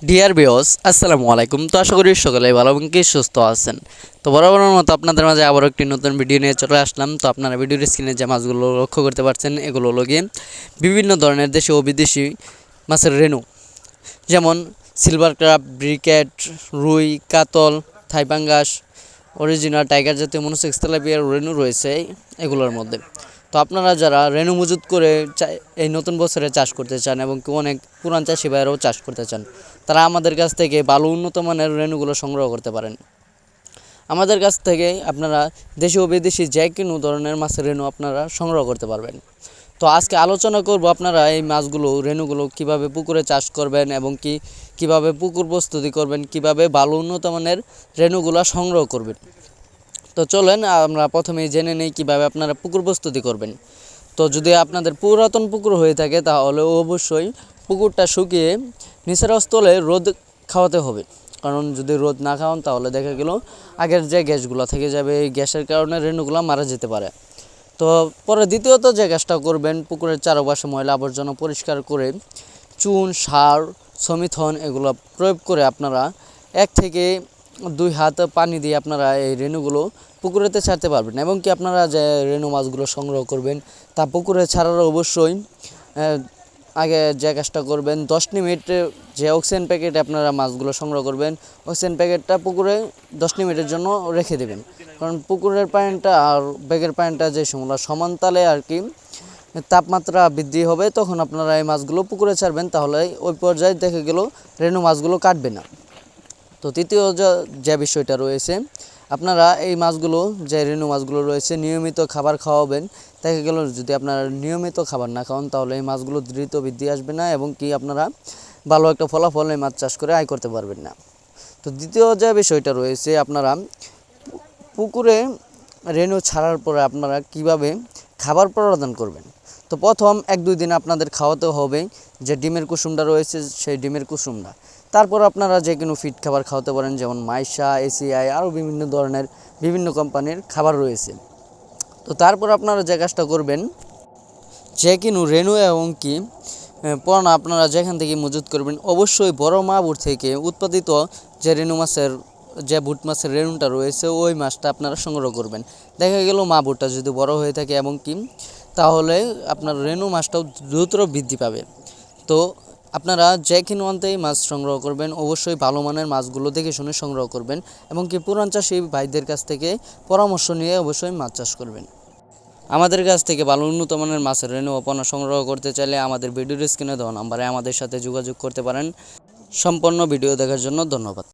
Dear viewers আসসালামু আলাইকুম। তো আশা করি সকলেই ভালো এবং কি সুস্থ আছেন। তো বরাবরের মতো আপনাদের মাঝে আবারও একটি নতুন ভিডিও নিয়ে চলে আসলাম। তো আপনারা ভিডিওর স্ক্রিনে যে মাছগুলো লক্ষ্য করতে পারছেন এগুলো হলো গিয়ে বিভিন্ন ধরনের দেশি ও বিদেশি মাছের রেণু, যেমন সিলভার ক্রাব, ব্রিকেট, রুই, কাতল, থাই পাঙ্গাস, অরিজিনাল টাইগার জাতীয় মনোসেক্স তেলাপিয়ার রেণু রয়েছে এগুলোর মধ্যে। তো আপনারা যারা রেণু মজুত করে এই নতুন বছরে চাষ করতে চান এবং অনেক পুরান চাষি ভাইয়েরাও চাষ করতে চান, তারা আমাদের কাছ থেকে ভালো উন্নত মানের রেণুগুলো সংগ্রহ করতে পারেন। আমাদের কাছ থেকে আপনারা দেশি ও বিদেশি যে কোনো ধরনের মাছের রেণু আপনারা সংগ্রহ করতে পারবেন। তো আজকে আলোচনা করব আপনারা এই মাছগুলো রেণুগুলো কিভাবে পুকুরে চাষ করবেন এবং কিভাবে পুকুর প্রস্তুতি করবেন, কিভাবে ভালো উন্নত মানের রেণুগুলো সংগ্রহ করবেন। তো চলেন আমরা প্রথমেই জেনে নেই কীভাবে আপনারা পুকুর প্রস্তুতি করবেন। তো যদি আপনাদের পুরাতন পুকুর হয়ে থাকে তাহলে অবশ্যই পুকুরটা শুকিয়ে নিচের স্থলে রোদ খাওয়াতে হবে, কারণ যদি রোদ না খাওয়ান তাহলে দেখা গেল আগের যে গ্যাসগুলো থেকে যাবে, এই গ্যাসের কারণে রেণুগুলো মারা যেতে পারে। তো পরে দ্বিতীয়ত যে কাজটা করবেন, পুকুরের চারপাশে ময়লা আবর্জনা পরিষ্কার করে চুন, সার, সমিথন এগুলো প্রয়োগ করে আপনারা 1 থেকে 2 হাত পানি দিয়ে আপনারা এই রেণুগুলো পুকুরেতে ছাড়তে পারবেন। এবং কি আপনারা যে রেণু মাছগুলো সংগ্রহ করবেন তা পুকুরে ছাড়ার অবশ্যই আগে যে কাজটা করবেন, 10 মিনিট যে অক্সিজেন প্যাকেটে আপনারা মাছগুলো সংগ্রহ করবেন, অক্সিজেন প্যাকেটটা পুকুরে 10 মিনিটের জন্য রেখে দেবেন। কারণ পুকুরের পানিটা আর ব্যাগের পানিটা যে সময় সমানতালে আর কি তাপমাত্রা বৃদ্ধি হবে, তখন আপনারা এই মাছগুলো পুকুরে ছাড়বেন, তাহলে ওই পর্যায়ে দেখে গেল রেণু মাছগুলো কাটবে না। তো তৃতীয় যে বিষয়টা রয়েছে, আপনারা এই মাছগুলো যে রেণু মাছগুলো রয়েছে নিয়মিত খাবার খাওয়াবেন। দেখা গেল যদি আপনারা নিয়মিত খাবার না খাওয়ান তাহলে এই মাছগুলো দ্রুত বৃদ্ধি আসবে না এবং কি আপনারা ভালো একটা ফলাফল এই মাছ চাষ করে আয় করতে পারবেন না। তো দ্বিতীয় যে বিষয়টা রয়েছে, আপনারা পুকুরে রেণু ছাড়ার পরে আপনারা কিভাবে খাবার প্রদান করবেন। তো প্রথম 1-2 দিন আপনাদের খাওয়াতে হবে যে ডিমের কুসুমটা রয়েছে সেই ডিমের কুসুমটা। তারপর আপনারা যে কোনো ফিড খাবার খাওয়াতে পারেন, যেমন মাইশা, এসিআই আরও বিভিন্ন ধরনের বিভিন্ন কোম্পানির খাবার রয়েছে। তো তারপর আপনারা যে কাজটা করবেন, যে কোনো রেণু এবং কি পোনা আপনারা যেখান থেকে মজুত করবেন অবশ্যই বড় মাগুর থেকে উৎপাদিত যে রেণু মাছের যে বুট মাছের রেণুটা রয়েছে ওই মাছটা আপনারা সংগ্রহ করবেন। দেখা গেল মাগুরটা যদি বড় হয়ে থাকে এবং কি তাহলে আপনার রেণু মাছটাও দ্রুত বৃদ্ধি পাবে। তো আপনারা যে কোনো আনতেই মাছ সংগ্রহ করবেন অবশ্যই ভালো মানের মাছগুলো দেখে শুনে সংগ্রহ করবেন এবং কি পুরান চাষি ভাইদের কাছ থেকে পরামর্শ নিয়ে অবশ্যই মাছ চাষ করবেন। আমাদের কাছ থেকে ভালো উন্নত মানের মাছের রেণু ও পোনা সংগ্রহ করতে চাইলে আমাদের ভিডিওর স্ক্রিনে দেওয়া নম্বরে আমাদের সাথে যোগাযোগ করতে পারেন। সম্পূর্ণ ভিডিও দেখার জন্য ধন্যবাদ।